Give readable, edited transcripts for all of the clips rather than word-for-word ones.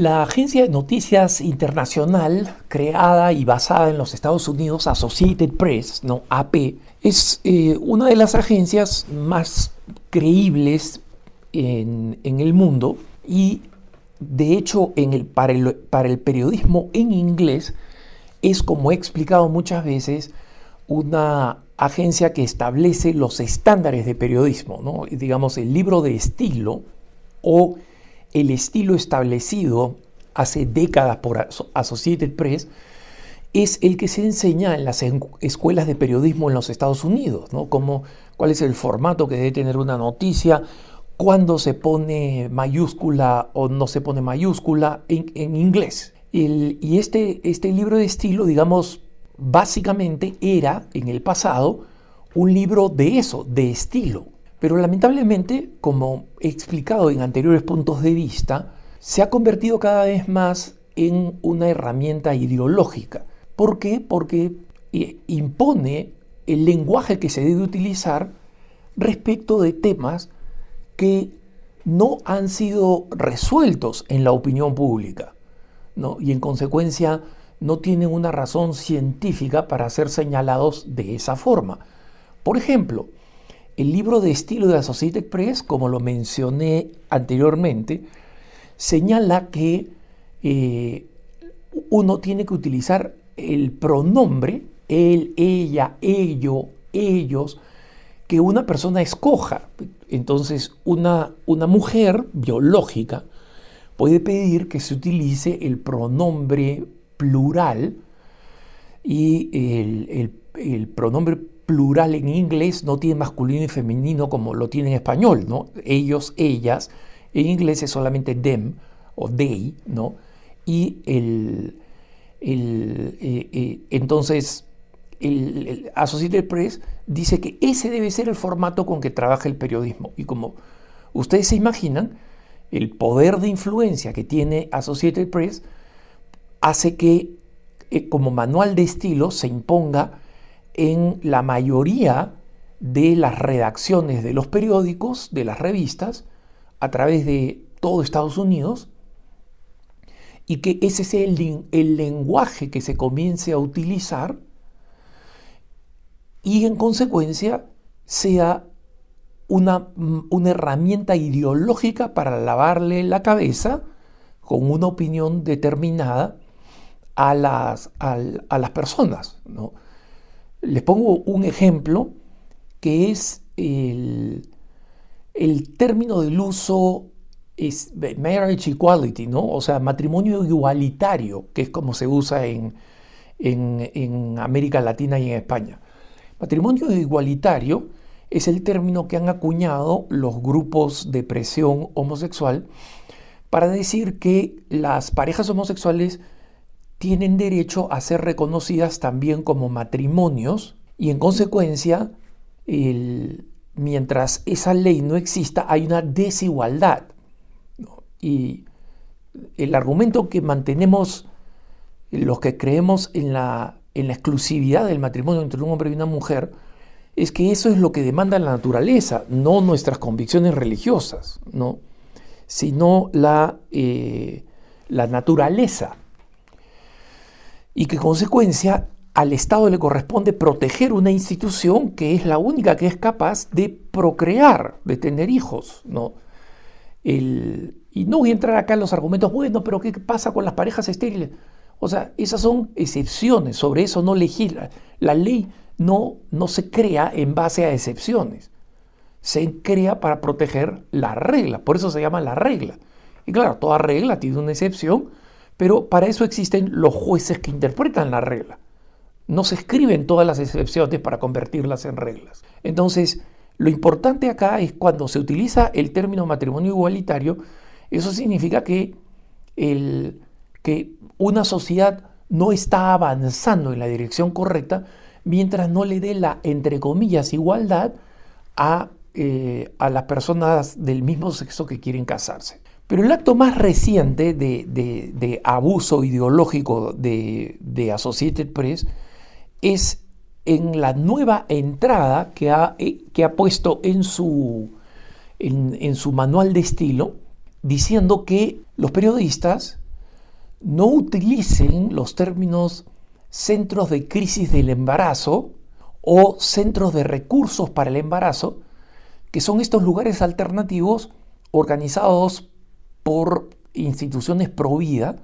La agencia de noticias internacional, creada y basada en los Estados Unidos, Associated Press, ¿no? AP, es una de las agencias más creíbles en el mundo y, de hecho, para el periodismo en inglés es, como he explicado muchas veces, una agencia que establece los estándares de periodismo, ¿no? Digamos, el libro de estilo o el estilo establecido hace décadas por Associated Press es el que se enseña en las escuelas de periodismo en los Estados Unidos, ¿no? Cuál es el formato que debe tener una noticia, cuándo se pone mayúscula o no se pone mayúscula en inglés. Y este libro de estilo, digamos, básicamente era en el pasado un libro de eso, de estilo. Pero lamentablemente, como he explicado en anteriores puntos de vista, se ha convertido cada vez más en una herramienta ideológica. ¿Por qué? Porque impone el lenguaje que se debe utilizar respecto de temas que no han sido resueltos en la opinión pública, ¿no? Y en consecuencia no tienen una razón científica para ser señalados de esa forma. Por ejemplo, el libro de estilo de Associated Press, como lo mencioné anteriormente, señala que uno tiene que utilizar el pronombre él, ella, ello, ellos, que una persona escoja. Entonces, una mujer biológica puede pedir que se utilice el pronombre plural y el pronombre plural en inglés no tiene masculino y femenino como lo tiene en español, ¿no? Ellos, ellas. En inglés es solamente them o they, ¿no? Y entonces el Associated Press dice que ese debe ser el formato con que trabaja el periodismo. Y como ustedes se imaginan, el poder de influencia que tiene Associated Press hace que como manual de estilo se imponga en la mayoría de las redacciones de los periódicos, de las revistas, a través de todo Estados Unidos, y que ese sea el lenguaje que se comience a utilizar y en consecuencia sea una herramienta ideológica para lavarle la cabeza con una opinión determinada a las personas, ¿no? Les pongo un ejemplo que es el término del uso es marriage equality, ¿no? O sea, matrimonio igualitario, que es como se usa en América Latina y en España. Matrimonio igualitario es el término que han acuñado los grupos de presión homosexual para decir que las parejas homosexuales tienen derecho a ser reconocidas también como matrimonios y en consecuencia, mientras esa ley no exista, hay una desigualdad, ¿no? Y el argumento que mantenemos los que creemos en la exclusividad del matrimonio entre un hombre y una mujer es que eso es lo que demanda la naturaleza, no nuestras convicciones religiosas, ¿no? Sino la naturaleza. Y que en consecuencia al Estado le corresponde proteger una institución que es la única que es capaz de procrear, de tener hijos, ¿no? Y no voy a entrar acá en los argumentos, bueno, pero ¿qué pasa con las parejas estériles? O sea, esas son excepciones, sobre eso no legisla. La ley no se crea en base a excepciones, se crea para proteger la regla, por eso se llama la regla. Y claro, toda regla tiene una excepción, pero para eso existen los jueces que interpretan la regla. No se escriben todas las excepciones para convertirlas en reglas. Entonces, lo importante acá es cuando se utiliza el término matrimonio igualitario, eso significa que una sociedad no está avanzando en la dirección correcta mientras no le dé la, entre comillas, igualdad a las personas del mismo sexo que quieren casarse. Pero el acto más reciente de abuso ideológico de Associated Press es en la nueva entrada que ha puesto en su manual de estilo, diciendo que los periodistas no utilicen los términos centros de crisis del embarazo o centros de recursos para el embarazo, que son estos lugares alternativos organizados por instituciones pro vida.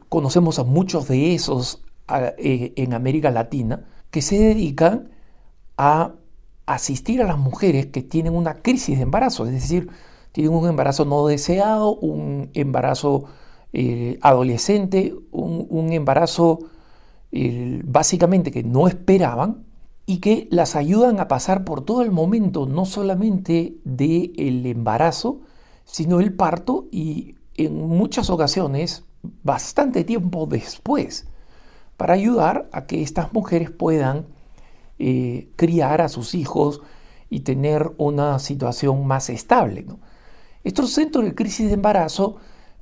Conocemos a muchos de esos en América Latina, que se dedican a asistir a las mujeres que tienen una crisis de embarazo, es decir, tienen un embarazo no deseado, un embarazo adolescente, un embarazo básicamente que no esperaban, y que las ayudan a pasar por todo el momento, no solamente del embarazo, sino el parto, y en muchas ocasiones bastante tiempo después, para ayudar a que estas mujeres puedan criar a sus hijos y tener una situación más estable, ¿no? Estos centros de crisis de embarazo,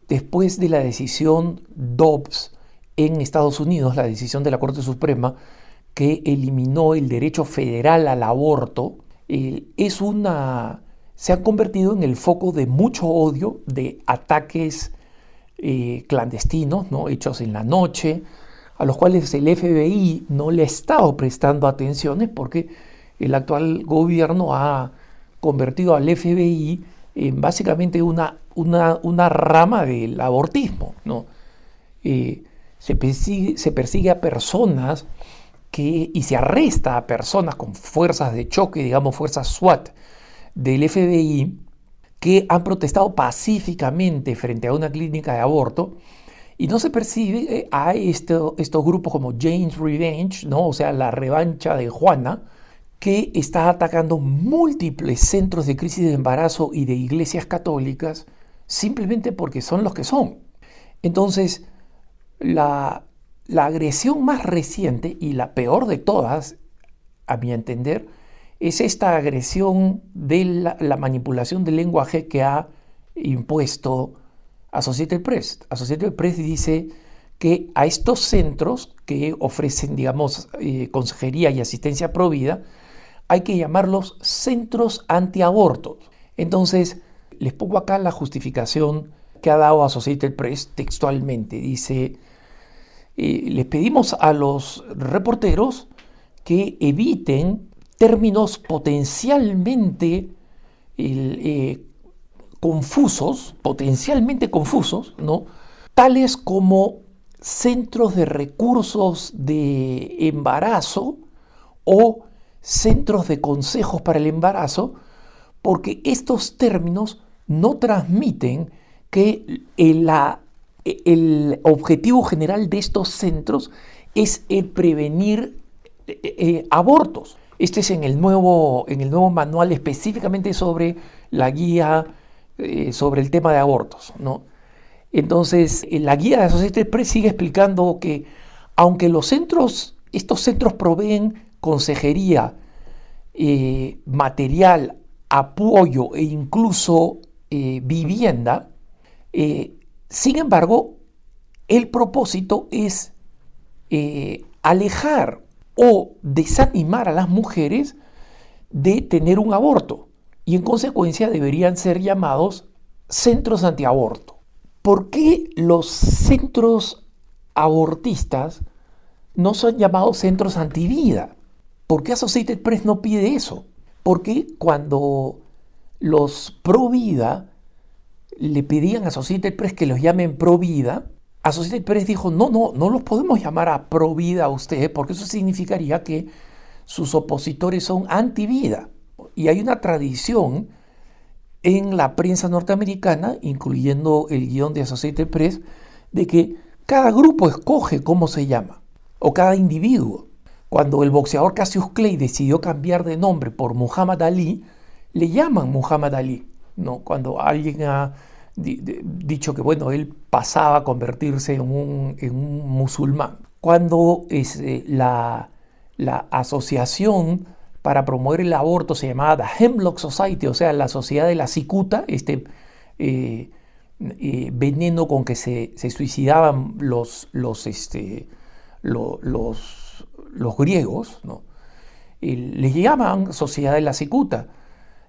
después de la decisión Dobbs en Estados Unidos, la decisión de la Corte Suprema que eliminó el derecho federal al aborto, se han convertido en el foco de mucho odio, de ataques clandestinos, ¿no?, hechos en la noche, a los cuales el FBI no le ha estado prestando atenciones, porque el actual gobierno ha convertido al FBI en básicamente una rama del abortismo, ¿no? Se persigue a personas y se arresta a personas con fuerzas de choque, digamos fuerzas SWAT del FBI, que han protestado pacíficamente frente a una clínica de aborto, y no se percibe a estos grupos como Jane's Revenge, ¿no?, o sea, la revancha de Juana, que está atacando múltiples centros de crisis de embarazo y de iglesias católicas simplemente porque son los que son. Entonces, la agresión más reciente y la peor de todas, a mi entender, es esta agresión de la manipulación del lenguaje que ha impuesto Associated Press. Associated Press dice que a estos centros que ofrecen, digamos, consejería y asistencia pro vida, hay que llamarlos centros antiabortos. Entonces, les pongo acá la justificación que ha dado Associated Press textualmente. Dice: les pedimos a los reporteros que eviten términos potencialmente confusos, ¿no?, tales como centros de recursos de embarazo o centros de consejos para el embarazo, porque estos términos no transmiten que el objetivo general de estos centros es el prevenir abortos. Este es en el nuevo manual específicamente sobre la guía sobre el tema de abortos, ¿no? Entonces, la guía de Associated Press sigue explicando que aunque estos centros proveen consejería, material, apoyo e incluso vivienda, sin embargo, el propósito es alejar o desanimar a las mujeres de tener un aborto, y en consecuencia deberían ser llamados centros antiaborto. ¿Por qué los centros abortistas no son llamados centros antivida? ¿Por qué Associated Press no pide eso? Porque cuando los pro vida le pedían a Associated Press que los llamen pro vida, Associated Press dijo: no los podemos llamar a pro vida a ustedes, porque eso significaría que sus opositores son anti-vida. Y hay una tradición en la prensa norteamericana, incluyendo el guión de Associated Press, de que cada grupo escoge cómo se llama, o cada individuo. Cuando el boxeador Cassius Clay decidió cambiar de nombre por Muhammad Ali, le llaman Muhammad Ali, ¿no? Cuando alguien ha dicho que, bueno, él pasaba a convertirse en un musulmán. Cuando la asociación para promover el aborto se llamaba The Hemlock Society, o sea, la sociedad de la cicuta, veneno con que se suicidaban los griegos, ¿no? Les llaman sociedad de la cicuta.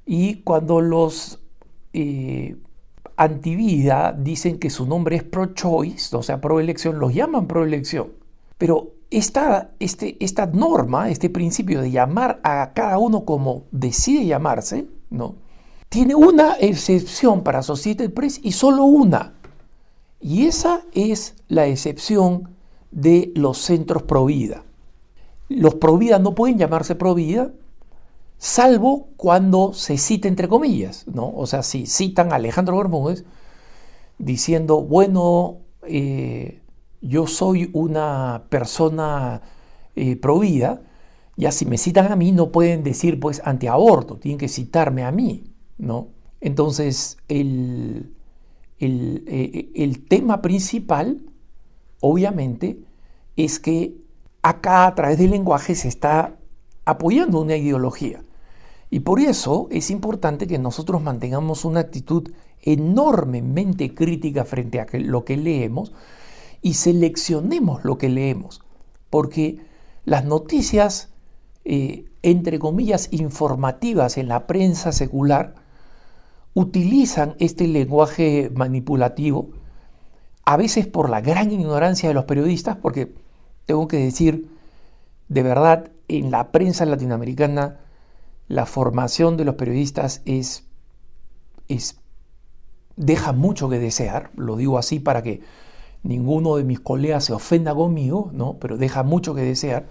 Y cuando los antivida dicen que su nombre es pro-choice, o sea, pro-elección, los llaman pro-elección. Pero esta norma, este principio de llamar a cada uno como decide llamarse, ¿no?, tiene una excepción para Associated Press y solo una. Y esa es la excepción de los centros Provida. Los Provida no pueden llamarse Provida, salvo cuando se cita entre comillas, ¿no? O sea, si citan a Alejandro Bermúdez diciendo, bueno, yo soy una persona provida, ya si me citan a mí no pueden decir pues antiaborto, tienen que citarme a mí, ¿no? Entonces el tema principal, obviamente, es que acá a través del lenguaje se está apoyando una ideología. Y por eso es importante que nosotros mantengamos una actitud enormemente crítica frente a lo que leemos y seleccionemos lo que leemos. Porque las noticias, entre comillas, informativas en la prensa secular, utilizan este lenguaje manipulativo, a veces por la gran ignorancia de los periodistas, porque tengo que decir, de verdad, en la prensa latinoamericana, la formación de los periodistas deja mucho que desear, lo digo así para que ninguno de mis colegas se ofenda conmigo, ¿no? Pero deja mucho que desear.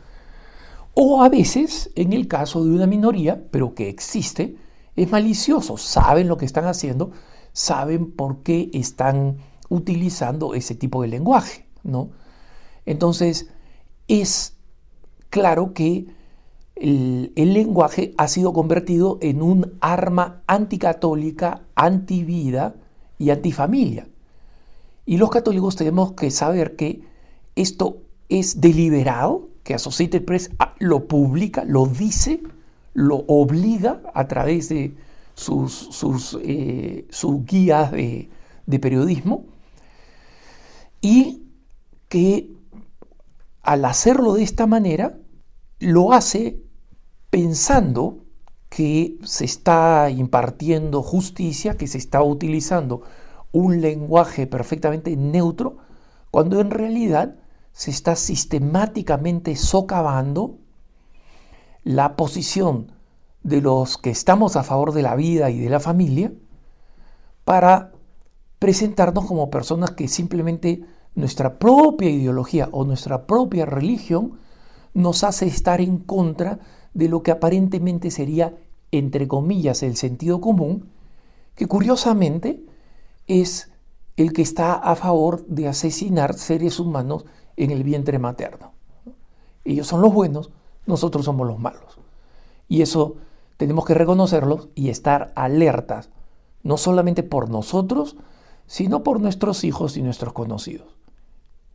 O a veces, en el caso de una minoría, pero que existe, es malicioso, saben lo que están haciendo, saben por qué están utilizando ese tipo de lenguaje, ¿no? Entonces, es claro que el lenguaje ha sido convertido en un arma anticatólica, antivida y antifamilia. Y los católicos tenemos que saber que esto es deliberado, que Associated Press lo publica, lo dice, lo obliga a través de sus guías de periodismo, y que al hacerlo de esta manera lo hace pensando que se está impartiendo justicia, que se está utilizando un lenguaje perfectamente neutro, cuando en realidad se está sistemáticamente socavando la posición de los que estamos a favor de la vida y de la familia para presentarnos como personas que simplemente nuestra propia ideología o nuestra propia religión nos hace estar en contra de lo que aparentemente sería, entre comillas, el sentido común, que curiosamente es el que está a favor de asesinar seres humanos en el vientre materno. Ellos son los buenos, nosotros somos los malos. Y eso tenemos que reconocerlo y estar alertas, no solamente por nosotros, sino por nuestros hijos y nuestros conocidos.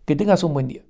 Que tengas un buen día.